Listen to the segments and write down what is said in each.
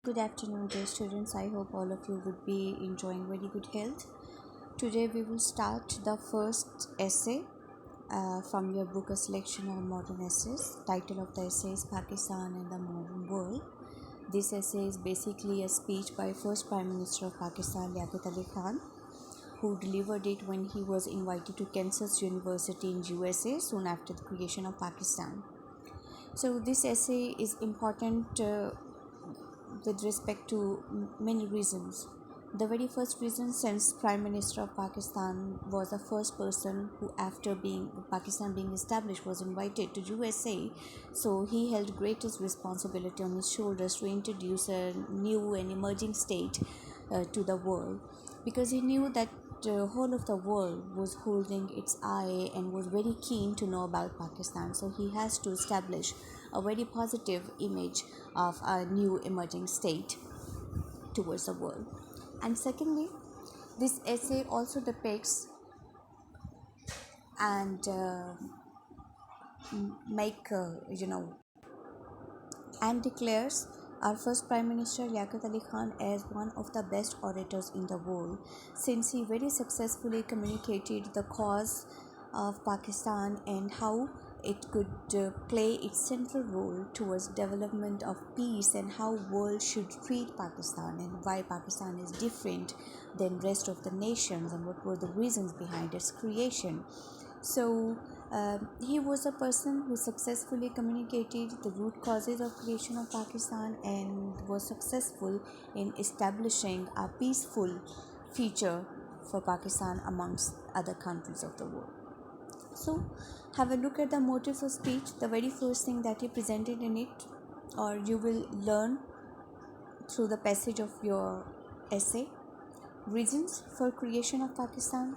Good afternoon, dear students. I hope all of you would be enjoying very good health. Today we will start the first essay from your book, A Selection of Modern Essays. Title of the essay is Pakistan and the Modern World. This essay is basically a speech by first Prime Minister of Pakistan, Liaquat Ali Khan, who delivered it when he was invited to Kansas University in USA soon after the creation of Pakistan. So this essay is important with respect to many reasons. The very first reason, since Prime Minister of Pakistan was the first person who, after being Pakistan being established, was invited to USA, so he held greatest responsibility on his shoulders to introduce a new and emerging state to the world, because he knew that the whole of the world was holding its eye and was very keen to know about Pakistan. So he has to establish a very positive image of a new emerging state towards the world. And secondly, this essay also depicts and make and declares our first Prime Minister Liaquat Ali Khan as one of the best orators in the world, since he very successfully communicated the cause of Pakistan and how it could play its central role towards development of peace, and how world should treat Pakistan and why Pakistan is different than rest of the nations and what were the reasons behind its creation. So he was a person who successfully communicated the root causes of creation of Pakistan and was successful in establishing a peaceful future for Pakistan amongst other countries of the world. So have a look at the motive of speech, the very first thing that he presented in it, or you will learn through the passage of your essay. Reasons for creation of Pakistan,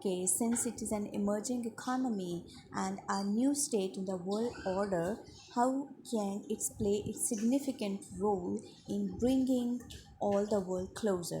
Okay, since it is an emerging economy and a new state in the world order, how can it play its significant role in bringing all the world closer?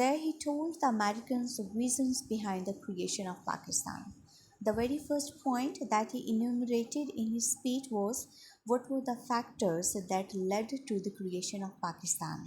There he told the Americans the reasons behind the creation of Pakistan. The very first point that he enumerated in his speech was what were the factors that led to the creation of Pakistan.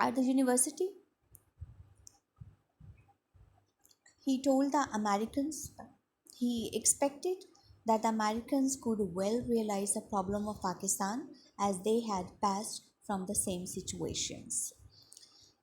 At the university, he told the Americans he expected that the Americans could well realize the problem of Pakistan as they had passed from the same situations.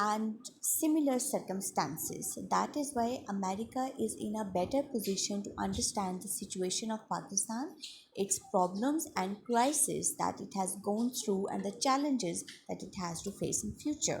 and similar circumstances. That is why America is in a better position to understand the situation of Pakistan, its problems and crises that it has gone through, and the challenges that it has to face in future.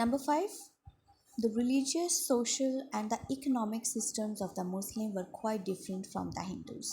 Number 5, the religious, social and the economic systems of the Muslim were quite different from the Hindus.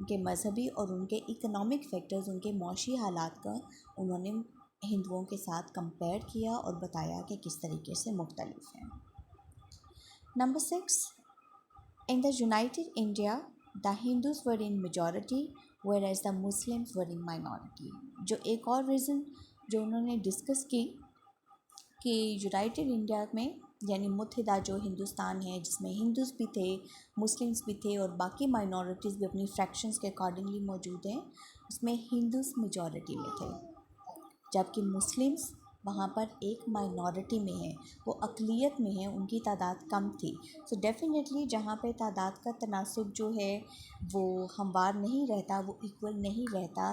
ان کے مذہبی اور ان کے economic factors, ان کے معاشی حالات کا انہوں نے ہندوؤں کے ساتھ کمپیئر کیا اور بتایا کہ کس طریقے سے مختلف ہیں۔ Number 6، in the United India the Hindus were in majority whereas the Muslims were in minority۔ جو ایک اور ریزن جو انہوں نے ڈسکس کی کہ یونائٹڈ انڈیا میں یعنی متحدہ جو ہندوستان ہے جس میں ہندوز بھی تھے، مسلمس بھی تھے اور باقی مائنورٹیز بھی اپنی فریکشنز کے اکارڈنگلی موجود ہیں، اس میں ہندوز میجورٹی میں تھے جبکہ مسلمس وہاں پر ایک مائنورٹی میں ہیں، وہ اقلیت میں ہیں، ان کی تعداد کم تھی۔ سو ڈیفینیٹلی جہاں پہ تعداد کا تناسب جو ہے وہ ہموار نہیں رہتا، وہ ایکول نہیں رہتا،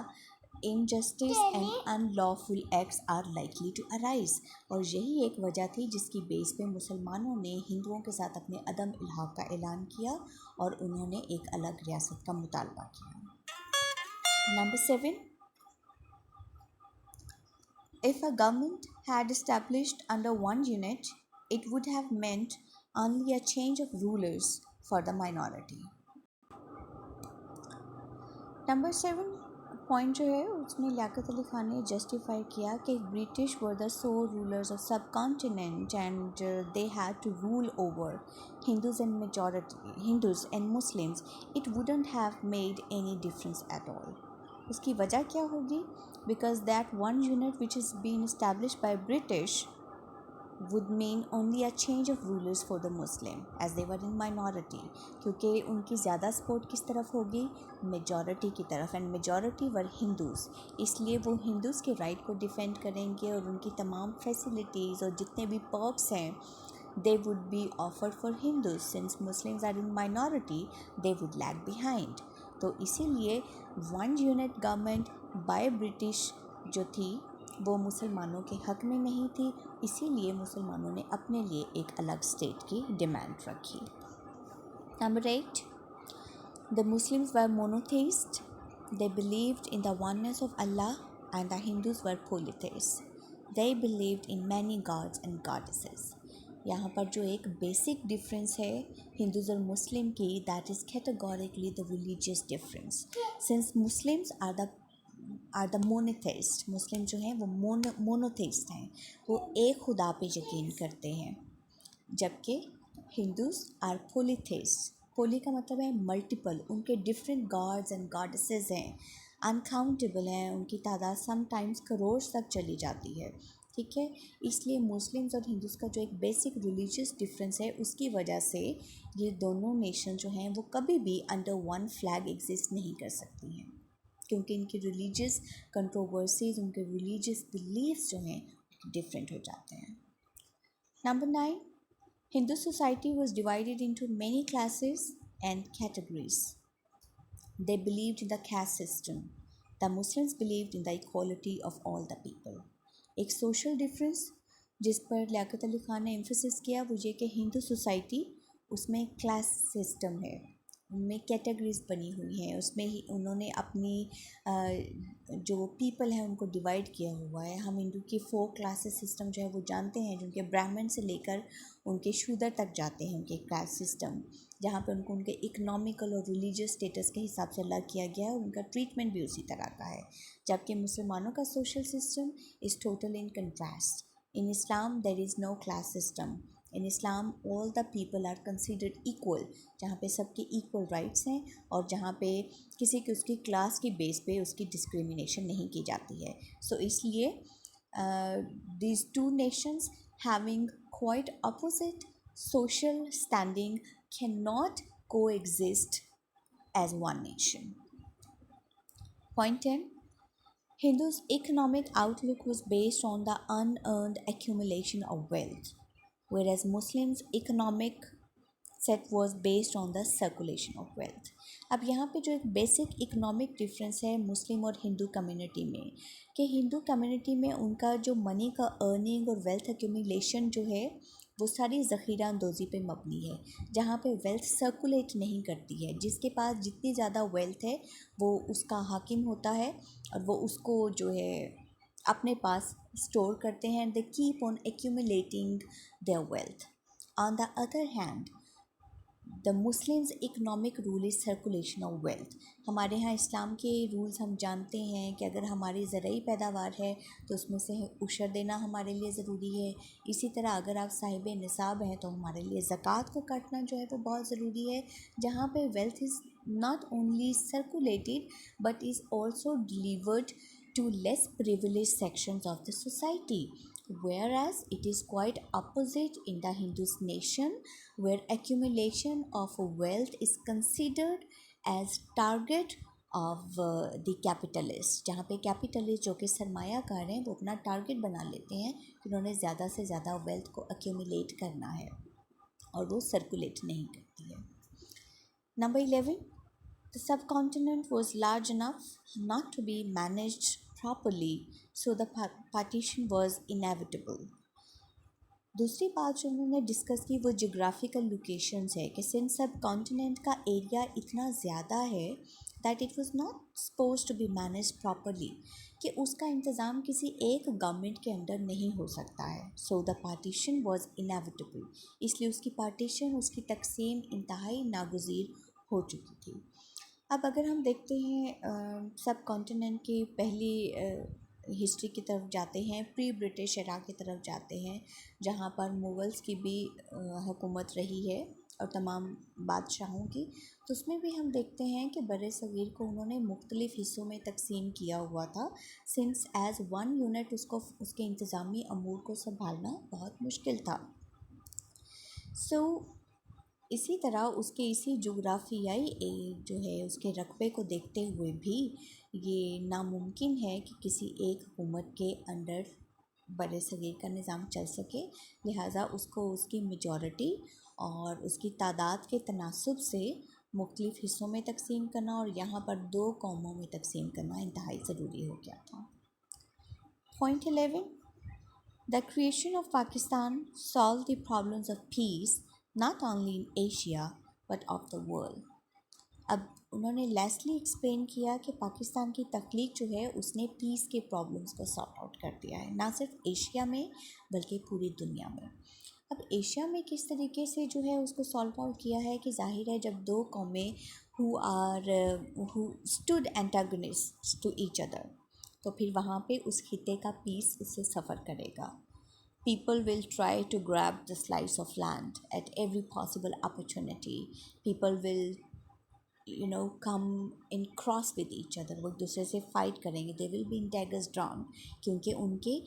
injustice and unlawful acts are likely to arise. اور یہی ایک وجہ تھی جس کی بیس پہ مسلمانوں نے ہندوؤں کے ساتھ اپنے عدم الحاق کا اعلان کیا اور انہوں نے ایک الگ ریاست کا مطالبہ کیا۔ Number 7، if a government had established under one unit, it would have meant only a change of rulers for the minority۔ Number 7 point جو ہے اس میں لیاقت علی خان نے جسٹیفائی کیا کہ British were the sole rulers of subcontinent and they had to rule over Hindus and majority Hindus and Muslims, it wouldn't have made any difference at all. اس کی وجہ کیا ہوگی؟ Because that one unit which has been established by British would mean only a change of rulers for the Muslim as they were in minority، کیونکہ ان کی زیادہ support کس طرف ہوگی؟ میجورٹی کی طرف، اینڈ میجورٹی ور ہندوز، اس لیے وہ ہندوز کے رائٹ کو ڈیفینڈ کریں گے اور ان کی تمام فیسلٹیز اور جتنے بھی پرکس ہیں they would be offered for Hindus since Muslims are in minority they would lag behind۔ تو اسی لیے one unit government by British جو تھی وہ مسلمانوں کے حق میں نہیں تھی، اسی لیے مسلمانوں نے اپنے لیے ایک الگ اسٹیٹ کی ڈیمانڈ رکھی۔ Number 8، the Muslims were monotheists، they believed in the oneness of Allah and the Hindus were polytheists، they believed in many gods and goddesses۔ یہاں پر جو ایک بیسک ڈفرینس ہے ہندوز اور مسلم کی، that is categorically the religious difference, since Muslims are the monotheist, مسلم جو ہیں وہ مونوتھیسٹ ہیں، وہ ایک خدا پہ یقین کرتے ہیں، جبکہ ہندوز آر پولیتھیسٹ۔ پولی کا مطلب ہے ملٹیپل، ان کے ڈفرینٹ گاڈز اینڈ گاڈسز ہیں، انکاؤنٹیبل ہیں، ان کی تعداد سم ٹائمز کروڑ تک چلی جاتی ہے، ٹھیک ہے۔ اس لیے مسلمز اور ہندوز کا جو ایک بیسک ریلیجیس ڈفرینس ہے اس کی وجہ سے یہ دونوں نیشن جو ہیں وہ کبھی بھی انڈر ون فلیگ ایگزسٹ نہیں کر سکتی ہیں، کیونکہ ان کی ریلیجیس کنٹروورسیز، ان کے ریلیجیس بلیفس جو ہیں ڈفرینٹ ہو جاتے ہیں۔ Number 9، Hindu society was divided into many classes and categories, they believed in the caste system, the Muslims believed in the equality of all the people. ایک social difference جس پر لیاقت علی خان نے emphasis کیا وہ یہ کہ ہندو سوسائٹی اس میں کلاس سسٹم ہے، ان میں کیٹیگریز بنی ہوئی ہیں، اس میں ہی انہوں نے اپنی جو پیپل ہیں ان کو ڈیوائڈ کیا ہوا ہے۔ ہم ہندو کی 4 کلاسز سسٹم جو ہے وہ جانتے ہیں، جن کے برہمن سے لے کر ان کے شودر تک جاتے ہیں، ان کے کلاس سسٹم، جہاں پہ ان کو ان کے اکنامیکل اور ریلیجیس اسٹیٹس کے حساب سے الگ کیا گیا ہے اور ان کا ٹریٹمنٹ بھی اسی طرح کا ہے، جبکہ مسلمانوں کا social system is total in contrast. In Islam there is no class system, in Islam all the people are considered equal, جہاں پہ سب کے ایکول رائٹس ہیں اور جہاں پہ کسی کی اس کی کلاس کی بیس پہ اس کی ڈسکریمنیشن نہیں کی جاتی ہے۔ سو اس لیے these two nations having quite opposite social standing cannot coexist as one nation۔ Point 10, Hindus' economic outlook was based on the unearned accumulation of wealth, whereas Muslims' economic set was based on the circulation of wealth۔ اب یہاں پہ جو ایک basic economic difference ہے مسلم اور ہندو community میں، کہ ہندو community میں ان کا جو منی کا ارننگ اور ویلتھ ایکومولیشن جو ہے وہ ساری ذخیرہ اندوزی پہ مبنی ہے، جہاں پہ ویلتھ سرکولیٹ نہیں کرتی ہے، جس کے پاس جتنی زیادہ ویلتھ ہے وہ اس کا حاکم ہوتا ہے اور وہ اس کو جو ہے اپنے پاس اسٹور کرتے ہیں، they keep on accumulating their wealth. On the other hand the Muslims economic role is circulation of wealth. ہمارے ہاں اسلام کے رولز ہم جانتے ہیں کہ اگر ہماری زرعی پیداوار ہے تو اس میں سے عشر دینا ہمارے لیے ضروری ہے. اسی طرح اگر آپ صاحب نصاب ہیں تو ہمارے لیے زکوٰۃ کو کاٹنا جو ہے وہ بہت ضروری ہے. جہاں پہ wealth is not only circulated but is also delivered to less privileged sections of the society. Whereas it is quite opposite in the Hindu nation, where accumulation of wealth is considered as target of the capitalist. جہاں پہ capitalist جو کہ سرمایہ کار ہیں وہ اپنا target بنا لیتے ہیں کہ انہوں نے زیادہ سے زیادہ ویلتھ کو ایکیومولیٹ کرنا ہے اور وہ سرکولیٹ نہیں کرتی ہے. Number 11, the subcontinent was large enough not to be managed properly, so the partition was inevitable. دوسری بات جو انہوں نے ڈسکس کی وہ جغرافیکل لوکیشنز ہے کہ سندھ سب کانٹیننٹ کا ایریا اتنا زیادہ ہے that it was not suppose to be manage properly, کہ اس کا انتظام کسی ایک گورنمنٹ کے انڈر نہیں ہو سکتا ہے. سو دا پارٹیشن واز انیویٹیبل، اس لیے اس کی پارٹیشن، اس کی تقسیم انتہائی ناگزیر ہو چکی تھی. اب اگر ہم دیکھتے ہیں سب کانٹیننٹ کی پہلی ہسٹری کی طرف جاتے ہیں، پری برٹش ایرا کی طرف جاتے ہیں جہاں پر مغلس کی بھی حکومت رہی ہے اور تمام بادشاہوں کی، تو اس میں بھی ہم دیکھتے ہیں کہ بر صغیر کو انہوں نے مختلف حصوں میں تقسیم کیا ہوا تھا. سنس ایز ون یونٹ اس کے انتظامی امور کو سنبھالنا بہت مشکل تھا. سو اسی طرح اس کے اسی جغرافیائی جو ہے اس کے رقبے کو دیکھتے ہوئے بھی یہ ناممکن ہے کہ کسی ایک حکومت کے انڈر بر صغیر کا نظام چل سکے. لہٰذا اس کو اس کی میجورٹی اور اس کی تعداد کے تناسب سے مختلف حصوں میں تقسیم کرنا اور یہاں پر 2 قوموں میں تقسیم کرنا انتہائی ضروری ہو گیا تھا. Point 11, the creation of Pakistan solved the problems of peace not only in Asia but of the world. اب انہوں نے لیسلی ایکسپلین کیا کہ پاکستان کی تخلیق جو ہے اس نے پیس کے پرابلمس کو سارٹ آؤٹ کر دیا ہے، نہ صرف ایشیا میں بلکہ پوری دنیا میں. اب ایشیا میں کس طریقے سے جو ہے اس کو سالو آؤٹ کیا ہے کہ ظاہر ہے جب 2 قومیں who stood antagonists to each other تو پھر وہاں پہ اس خطے کا پیس اس سے سفر کرے گا. People will try to grab the slice of land at every possible opportunity. People will come in cross with each other. وہ ایک دوسرے سے فائٹ کریں گے. They will be in daggers drawn کیونکہ ان کے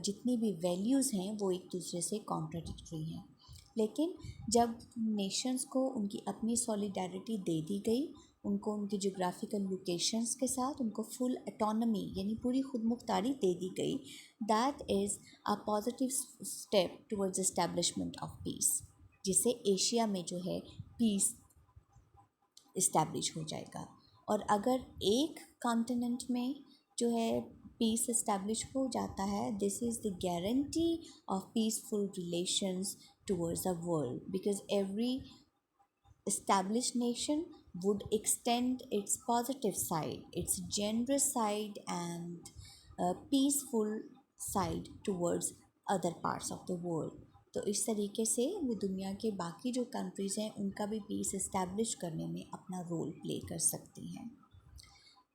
جتنی بھی ویلیوز ہیں وہ ایک دوسرے سے کانٹراڈکٹری ہیں. لیکن جب نیشنز کو ان کی اپنی سولیڈیرٹی دے دی گئی، ان کو ان کی جغرافیکل لوکیشنز کے ساتھ ان کو فل اٹانومی یعنی پوری خود مختاری دے دی گئی، that is a positive step towards establishment of peace, جس سے ایشیا میں جو ہے پیس اسٹیبلش ہو جائے گا. اور اگر ایک کانٹیننٹ میں جو ہے پیس اسٹیبلش ہو جاتا ہے، this is the guarantee of peaceful relations towards the world, because every established nation would extend its positive side, its generous side and peaceful side towards other parts of the world. تو اس طریقے سے وہ دنیا کے باقی جو countries ہیں ان کا بھی پیس اسٹیبلش کرنے میں اپنا رول پلے کر سکتی ہیں.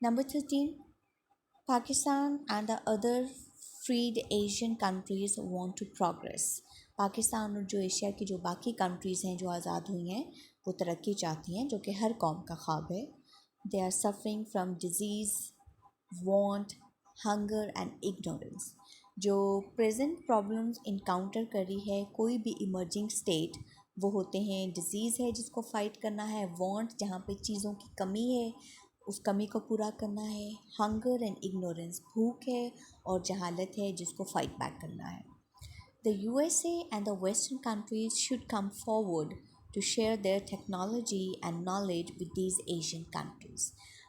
Number 13, Pakistan and the other freed Asian countries want to progress. Pakistan اور جو ایشیا کی جو باقی کنٹریز ہیں جو آزاد ہوئی ہیں وہ ترقی چاہتی ہیں، جو کہ ہر قوم کا خواب ہے. They are suffering from disease, want, hunger and ignorance. جو پریزنٹ پرابلمس انکاؤنٹر کر رہی ہے کوئی بھی ایمرجنگ اسٹیٹ، وہ ہوتے ہیں ڈیزیز ہے جس کو فائٹ کرنا ہے، وانٹ جہاں پہ چیزوں کی کمی ہے اس کمی کو پورا کرنا ہے، ہنگر اینڈ اگنورینس بھوک ہے اور جہالت ہے جس کو فائٹ بیک کرنا ہے. The USA and the Western countries should come forward to share their technology and knowledge with these Asian countries.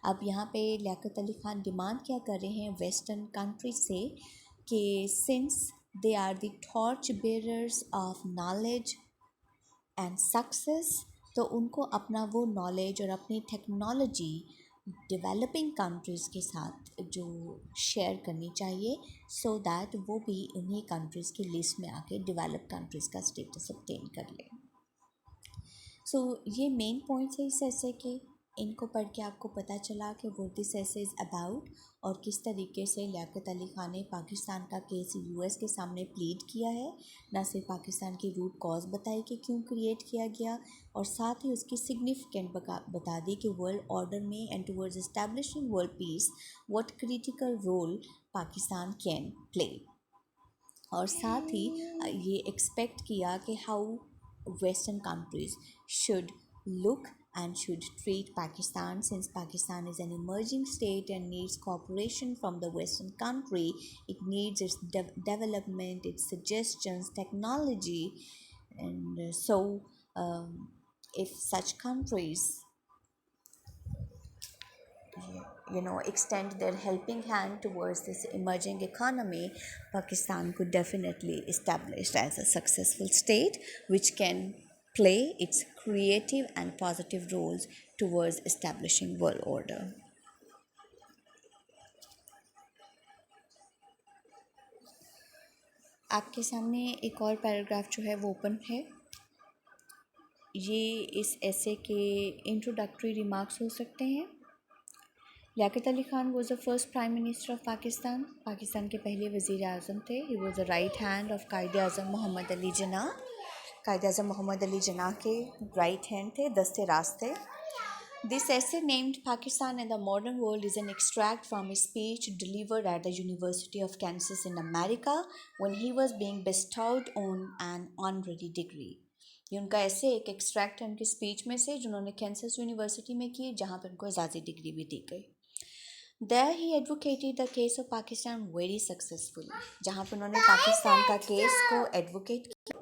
اب یہاں پہ لیاقت علی خان ڈیمانڈ کیا کر رہے ہیں ویسٹرن کنٹریز سے کہ since they are the torch bearers of knowledge and success تو ان کو اپنا وہ نالج اور اپنی ٹیکنالوجی ڈیولپنگ کنٹریز کے ساتھ جو شیئر کرنی چاہیے سو دیٹ وہ بھی انہی کنٹریز کی لسٹ میں آ کے ڈیولپ کنٹریز کا اسٹیٹس obtain کر لیں. سو یہ مین پوائنٹس ہے اس ایسے کے. ان کو پڑھ کے آپ کو پتہ چلا کہ what this essay is about اور کس طریقے سے لیاقت علی خان نے پاکستان کا کیس یو ایس کے سامنے پلیڈ کیا ہے. نہ صرف پاکستان کی روٹ کاز بتائی کہ کیوں کریٹ کیا گیا، اور ساتھ ہی اس کی سگنیفیکنٹ بتا دی کہ ورلڈ آرڈر میں and towards establishing world peace what critical role Pakistan can play. اور ساتھ ہی یہ ایکسپیکٹ کیا کہ how western countries should look and should treat Pakistan, since Pakistan is an emerging state and needs cooperation from the Western country. It needs its development, its suggestions, technology, and so if such countries extend their helping hand towards this emerging economy, Pakistan could definitely establish as a successful state which can play its creative and positive roles towards establishing world order. آپ کے سامنے ایک اور paragraph جو ہے وہ open ہے. یہ اس ایسے کے انٹروڈکٹری ریمارکس ہو سکتے ہیں. Liaquat Ali Khan was the first prime minister of Pakistan. Pakistan کے پہلے وزیر اعظم تھے. He was the right hand of Quaid Azam محمد علی جناح. قائد اعظم محمد علی جناح کے رائٹ ہینڈ تھے، دست راست تھے. This essay named Pakistan and the Modern World is an extract from a speech delivered at the University of Kansas in America when he was being bestowed on an honorary degree. یہ ان کا ایسے ایک extract ہے ان کی speech میں سے جنہوں نے کینسس یونیورسٹی میں کی، جہاں پہ ان کو اعزازی ڈگری بھی دی گئی. There he advocated the case of Pakistan very successfully. جہاں پہ انہوں نے پاکستان کا کیس کو ایڈوکیٹ کیا.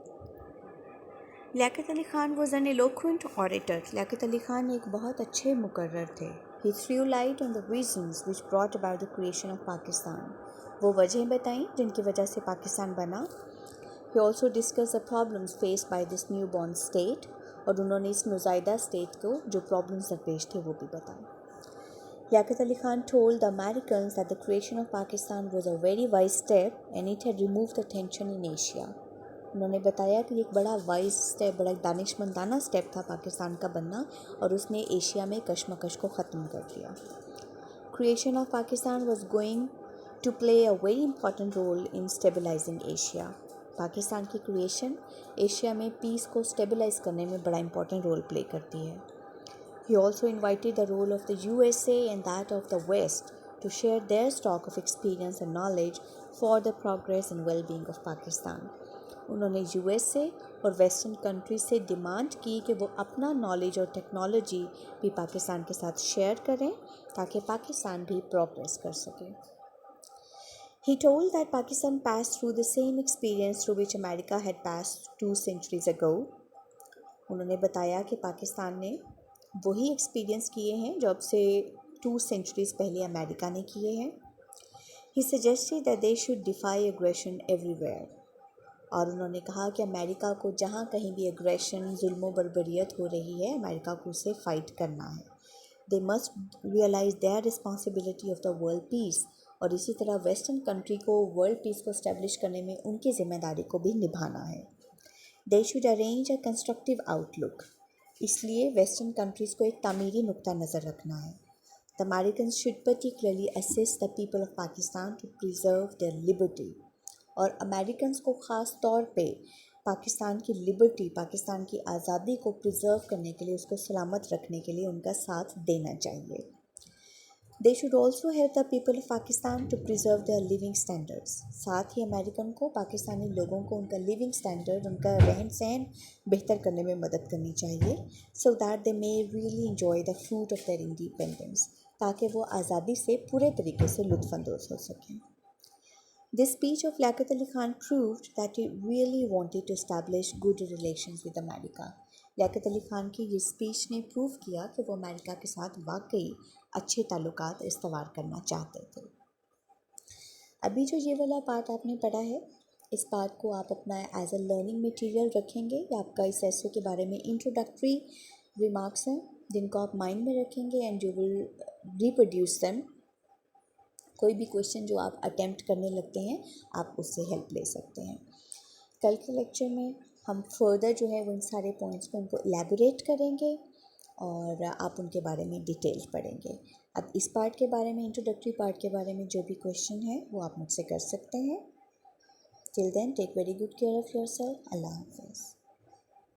Liaquat Ali Khan was an eloquent orator. Liaquat Ali Khan ایک بہت اچھے مقرر تھے. He threw light on the reasons which brought about the creation of Pakistan. وہ وجہیں بتائیں جن کی وجہ سے پاکستان بنا. He also discussed the problems faced by this newborn state. اور انہوں نے اس نوزائیدہ اسٹیٹ کو جو پرابلمس درپیش تھے وہ بھی بتائیں. لیاقت Ali Khan told the Americans that the creation of Pakistan was a very wise step and it had removed the tension in Asia. انہوں نے بتایا کہ یہ ایک بڑا وائز اسٹیپ، بڑا دانش مندانہ اسٹیپ تھا پاکستان کا بننا، اور اس نے ایشیا میں کشمکش کو ختم کر دیا. Creation of Pakistan was going to play a very important role in stabilizing Asia. Pakistan کی کریشن ایشیا میں پیس کو اسٹیبلائز کرنے میں بڑا امپورٹنٹ رول پلے کرتی ہے. He also invited the role of the USA and that of the West to share their stock of experience and knowledge for the progress and well-being of Pakistan. انہوں نے U S سے اور western countries سے demand کی کہ وہ اپنا knowledge اور ٹیکنالوجی بھی پاکستان کے ساتھ شیئر کریں تاکہ پاکستان بھی پروگریس کر سکے. He told that Pakistan passed through the same experience through which America had passed 2 centuries ago. انہوں نے بتایا کہ پاکستان نے وہی ایکسپیرینس کیے ہیں جو اب سے 2 centuries پہلے امریکہ نے کیے ہیں. He suggested that they should defy aggression everywhere. اور انہوں نے کہا کہ امریکہ کو جہاں کہیں بھی اگریشن، ظلم و بربریت ہو رہی ہے، امریکہ کو اسے فائٹ کرنا ہے. They must realize their responsibility of the world peace. اور اسی طرح ویسٹرن کنٹری کو ورلڈ پیس کو اسٹیبلش کرنے میں ان کی ذمہ داری کو بھی نبھانا ہے. They should arrange a constructive outlook. اس لیے ویسٹرن کنٹریز کو ایک تعمیری نقطہ نظر رکھنا ہے. The Americans should particularly assist the people of Pakistan to preserve their liberty. اور امریکنز کو خاص طور پہ پاکستان کی لبرٹی، پاکستان کی آزادی کو پریزرو کرنے کے لیے، اس کو سلامت رکھنے کے لیے ان کا ساتھ دینا چاہیے. They should also help the people of Pakistan to preserve their living standards. ساتھ ہی امریکن کو پاکستانی لوگوں کو ان کا لیونگ اسٹینڈرڈ، ان کا رہن سہن بہتر کرنے میں مدد کرنی چاہیے. So that they may really enjoy the fruit of their independence. تاکہ وہ آزادی سے پورے طریقے سے لطف اندوز ہو سکیں. This speech of Liaquat Ali Khan proved that he really wanted to establish good relations with America. لیاقت علی خان کی یہ اسپیچ نے پروو کیا کہ وہ امریکہ کے ساتھ واقعی اچھے تعلقات استوار کرنا چاہتے تھے. ابھی جو یہ والا پارٹ آپ نے پڑھا ہے، اس پارٹ کو آپ اپنا ایز اے لرننگ میٹیریل رکھیں گے. یہ آپ کا اس ایسے کے بارے میں انٹروڈکٹری ریمارکس ہیں جن کو آپ مائنڈ میں رکھیں گے and you will reproduce them. کوئی بھی کویشچن جو آپ اٹیمپٹ کرنے لگتے ہیں آپ اس سے ہیلپ لے سکتے ہیں. کل کے لیکچر میں ہم فردر جو ہے وہ ان سارے پوائنٹس کو ان کو الیبوریٹ کریں گے اور آپ ان کے بارے میں ڈیٹیل پڑھیں گے. اب اس پارٹ کے بارے میں انٹروڈکٹری پارٹ کے بارے میں جو بھی کویشچن ہے وہ آپ مجھ سے کر سکتے ہیں. Till then take very good care of yourself. Allah حافظ.